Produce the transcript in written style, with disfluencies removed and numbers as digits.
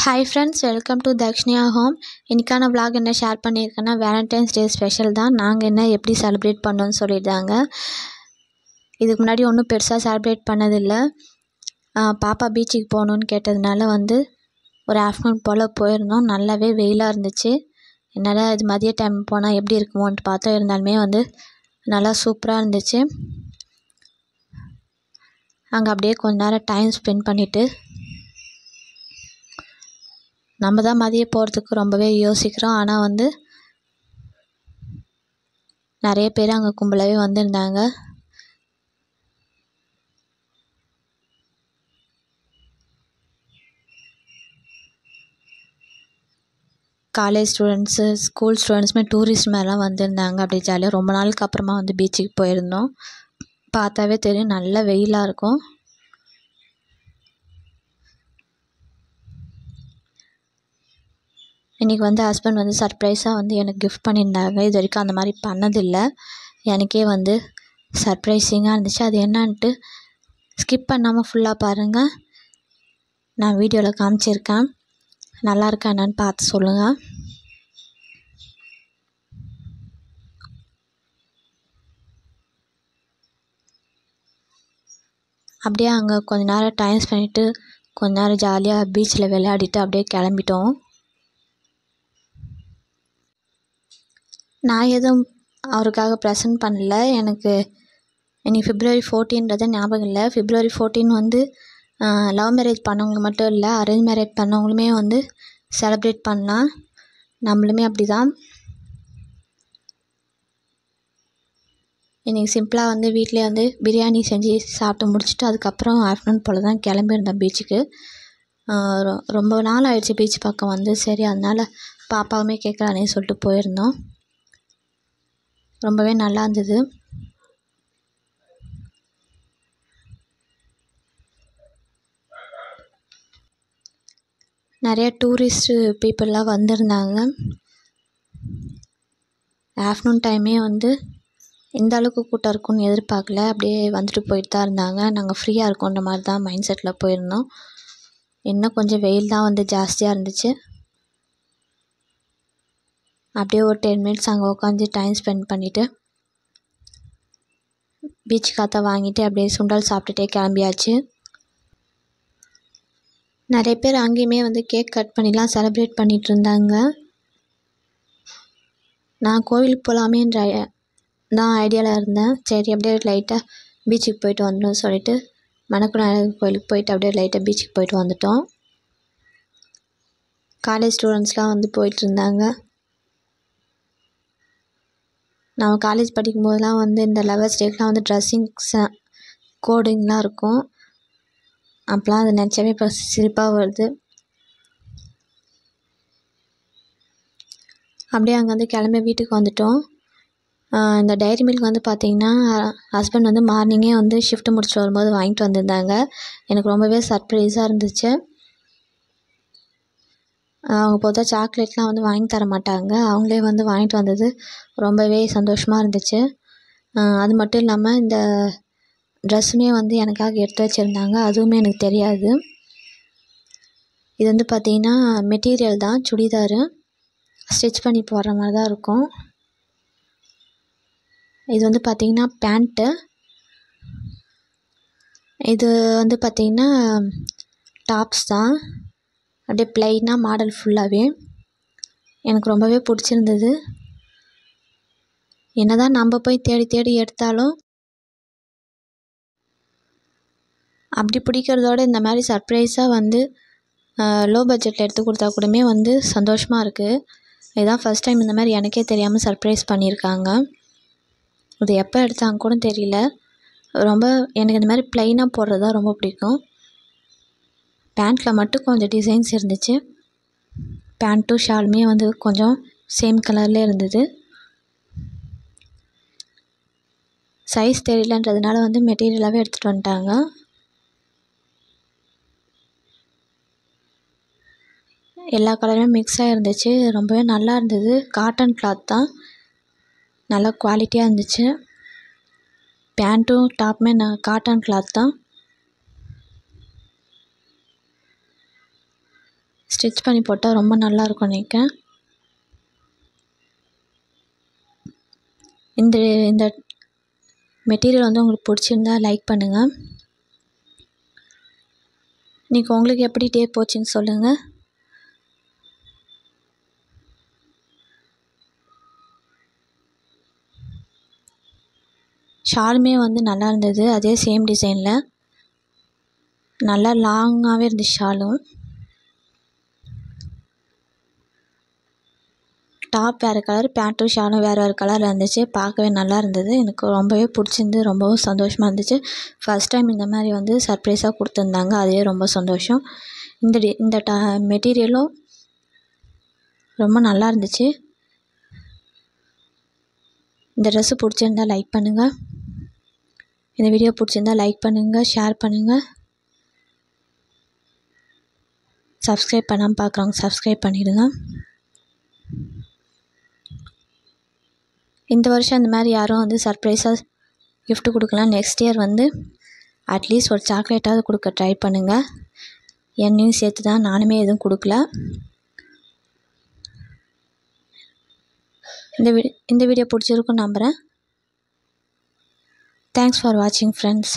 Hi friends, welcome to Dakshiniya home. இன்றைக்கான vlog என்ன share பண்ணியிருக்கேன்னா, வேலண்டைன்ஸ் டே ஸ்பெஷல் தான். நாங்கள் என்ன எப்படி செலிப்ரேட் பண்ணோன்னு சொல்லியிருந்தாங்க. இதுக்கு முன்னாடி ஒன்றும் பெருசாக செலிப்ரேட் பண்ணதில்லை. பாப்பா பீச்சுக்கு போகணுன்னு கேட்டதுனால ஒரு ஆஃப்டர்நூன் போல் போயிருந்தோம். நல்லாவே வெயிலாக இருந்துச்சு. என்னால் இது மதிய டைம் போனால் எப்படி இருக்குமோன்ட்டு பார்த்தோம். இருந்தாலுமே நல்லா சூப்பராக இருந்துச்சு. அங்கே அப்படியே கொஞ்ச நேரம் டைம் ஸ்பெண்ட் பண்ணிவிட்டு நம்ம தான் மதியம் போகிறதுக்கு ரொம்பவே யோசிக்கிறோம். ஆனால் நிறைய பேர் அங்கே கும்பலாகவே வந்திருந்தாங்க. காலேஜ் ஸ்டூடெண்ட்ஸு, ஸ்கூல் ஸ்டூடெண்ட்ஸுமே டூரிஸ்ட் மாதிரிலாம் வந்திருந்தாங்க. அப்படி ஜாலியாக ரொம்ப நாளுக்கு அப்புறமா பீச்சுக்கு போயிருந்தோம். பார்த்தாவே தெரியும், நல்ல வெயிலாக இருக்கும். இன்றைக்கி ஹஸ்பண்ட் சர்ப்ரைஸாக எனக்கு கிஃப்ட் பண்ணியிருந்தாங்க. இது வரைக்கும் அந்த மாதிரி பண்ணதில்லை. எனக்கே சர்ப்ரைசிங்காக இருந்துச்சு. அது என்னான்ட்டு ஸ்கிப் பண்ணாமல் ஃபுல்லாக பாருங்கள். நான் வீடியோவில் காமிச்சிருக்கேன். நல்லா இருக்கா என்னன்னு பார்த்து சொல்லுங்கள். அப்படியே அங்கே கொஞ்ச நேரம் டைம் ஸ்பெண்ட் பண்ணிவிட்டு கொஞ்ச நேரம் ஜாலியாக பீச்சில் விளையாடிட்டு அப்படியே கிளம்பிட்டோம். நான் எதுவும் அவருக்காக ப்ரெசன்ட் பண்ணல. எனக்கு இன்னைக்கு February 14 ஞாபகம் இல்லை. February 14 லவ் மேரேஜ் பண்ணவங்களுக்கு மட்டும் இல்லை, அரேஞ்ச் மேரேஜ் பண்ணவங்களுமே செலிப்ரேட் பண்ணலாம். நம்மளுமே அப்படி தான். இன்றைக்கி சிம்பிளாக வீட்டிலே பிரியாணி செஞ்சு சாப்பிட்டு முடிச்சுட்டு அதுக்கப்புறம் ஆஃப்டர்நூன் போல் தான் கிளம்பியிருந்தேன் பீச்சுக்கு. ரொம்ப நாள் ஆயிடுச்சு பீச் பக்கம் சரி அதனால் பாப்பாவுமே கேட்குறானே சொல்லிட்டு போயிருந்தோம். ரொம்பவே நல்லா இருந்தது. நிறைய டூரிஸ்ட்டு பீப்புளெலாம் வந்திருந்தாங்க. ஆஃப்டர்நூன் டைமே இந்த அளவுக்கு கூட்டம் இருக்கும்னு எதிர்பார்க்கல. அப்படியே வந்துட்டு போயிட்டு தான் இருந்தாங்க. நாங்கள் ஃப்ரீயாக இருக்கோன்ற மாதிரி தான் மைண்ட் செட்டில் போயிருந்தோம். இன்னும் கொஞ்சம் வெயில் தான் ஜாஸ்தியாக இருந்துச்சு. அப்படியே ஒரு 10 minutes அங்கே உட்காந்து டைம் ஸ்பெண்ட் பண்ணிவிட்டு பீச் காற்றை வாங்கிட்டு அப்படியே சுண்டல் சாப்பிட்டுட்டே கிளம்பியாச்சு. நிறைய பேர் அங்கேயுமே கேக் கட் பண்ணிலாம் செலிப்ரேட் பண்ணிகிட்டு இருந்தாங்க. நான் கோவிலுக்கு போகலாமேன்ற தான் ஐடியாவில் இருந்தேன். சரி அப்படியே லைட்டாக பீச்சுக்கு போயிட்டு வந்துடும் சொல்லிட்டு மணக்குநாயகர் கோயிலுக்கு போயிட்டு அப்படியே லைட்டாக பீச்சுக்கு போயிட்டு வந்துட்டோம். காலேஜ் ஸ்டூடெண்ட்ஸ்லாம் போயிட்டு இருந்தாங்க. நம்ம காலேஜ் படிக்கும்போதெலாம் இந்த 11th டேக்கெலாம் ட்ரெஸ்ஸிங் கோடிங்லாம் இருக்கும். அப்போலாம் அதை நினச்சாவே இப்போ சிரிப்பாக வருது. அப்படியே அங்கே கிளம்பி வீட்டுக்கு வந்துட்டோம். இந்த டைரி மில்க் பார்த்திங்கன்னா ஹஸ்பண்ட் மார்னிங்கே ஷிஃப்ட் முடிச்சுட்டு வரும்போது வாங்கிட்டு வந்திருந்தாங்க. எனக்கு ரொம்பவே சர்ப்ரைஸாக இருந்துச்சு. அவங்க பொதுவாக சாக்லேட்லாம் வாங்கி தர மாட்டாங்க. அவங்களே வாங்கிட்டு வந்தது ரொம்பவே சந்தோஷமாக இருந்துச்சு. அது மட்டும் இல்லாமல் இந்த ட்ரெஸ்ஸுமே எனக்காக எடுத்து வச்சுருந்தாங்க. அதுவுமே எனக்கு தெரியாது. இது பார்த்திங்கன்னா மெட்டீரியல் தான், சுடிதாரு ஸ்டிச் பண்ணி போடுற மாதிரி தான் இருக்கும். இது பார்த்திங்கன்னா பேண்ட்டு. இது பார்த்திங்கன்னா டாப்ஸ் தான். அப்படியே ப்ளைனாக மாடல் ஃபுல்லாகவே எனக்கு ரொம்பவே பிடிச்சிருந்தது. என்னதான் நம்ம போய் தேடி தேடி எடுத்தாலும் அப்படி பிடிக்கிறதோட இந்த மாதிரி சர்ப்ரைஸாக லோ பட்ஜெட்டில் எடுத்து கொடுத்தா கூடமே சந்தோஷமாக இருக்குது. இதுதான் ஃபஸ்ட் டைம் இந்த மாதிரி எனக்கே தெரியாமல் சர்ப்ரைஸ் பண்ணியிருக்காங்க. இது எப்போ எடுத்தாங்க கூட தெரியல. ரொம்ப எனக்கு இந்த மாதிரி ப்ளைனாக போடுறது தான் ரொம்ப பிடிக்கும். பேண்ட்டில் மட்டும் கொஞ்சம் டிசைன்ஸ் இருந்துச்சு. பேண்ட்டும் ஷாலுமே கொஞ்சம் சேம் கலரில் இருந்தது. சைஸ் தெரியலன்றதுனால மெட்டீரியலாகவே எடுத்துகிட்டு வந்துட்டாங்க. எல்லா கலருமே மிக்ஸாக இருந்துச்சு. ரொம்பவே நல்லா இருந்தது. காட்டன் கிளாத் தான், நல்லா குவாலிட்டியாக இருந்துச்சு. பேண்ட்டும் டாப்புமே காட்டன் கிளாத் தான். ஸ்டிச் பண்ணி போட்டால் ரொம்ப நல்லாயிருக்கும் நினைக்கிறேன். இந்த மெட்டீரியல் வந்து உங்களுக்கு பிடிச்சிருந்தா லைக் பண்ணுங்கள். இன்றைக்கி உங்களுக்கு எப்படி டே போச்சுன்னு சொல்லுங்கள். ஷாலுமே வந்து நல்லா இருந்தது. அதே சேம் டிசைனில் நல்லா லாங்காகவே இருந்துச்சு ஷாலும். டாப் வேறு கலர், பேண்ட்டும் ஷாலும் வேறு கலரில் இருந்துச்சு. பார்க்கவே நல்லா இருந்தது. எனக்கு ரொம்பவே பிடிச்சிருந்து, ரொம்பவும் சந்தோஷமாக இருந்துச்சு. ஃபஸ்ட் டைம் இந்த மாதிரி வந்து சர்ப்ரைஸாக கொடுத்துருந்தாங்க. அதுவே ரொம்ப சந்தோஷம். இந்த மெட்டீரியலும் ரொம்ப நல்லா இருந்துச்சு. இந்த ட்ரெஸ்ஸு பிடிச்சிருந்தா லைக் பண்ணுங்கள். இந்த வீடியோ பிடிச்சிருந்தா லைக் பண்ணுங்கள், ஷேர் பண்ணுங்கள். சப்ஸ்கிரைப் பண்ணாமல் பார்க்குறவங்க சப்ஸ்கிரைப் பண்ணிவிடுங்க. இந்த வருஷம் இந்த மாதிரி யாரும் வந்து சர்ப்ரைஸாக gift கொடுக்கலாம். நெக்ஸ்ட் இயர் வந்து அட்லீஸ்ட் ஒரு சாக்லேட்டாவது கொடுக்க ட்ரை பண்ணுங்கள். என்னையும் சேர்த்து தான், நானுமே எதுவும் கொடுக்கல. இந்த வீடியோ பிடிச்சிருக்குன்னு நம்புகிறேன். தேங்க்ஸ் ஃபார் வாட்சிங் ஃப்ரெண்ட்ஸ்.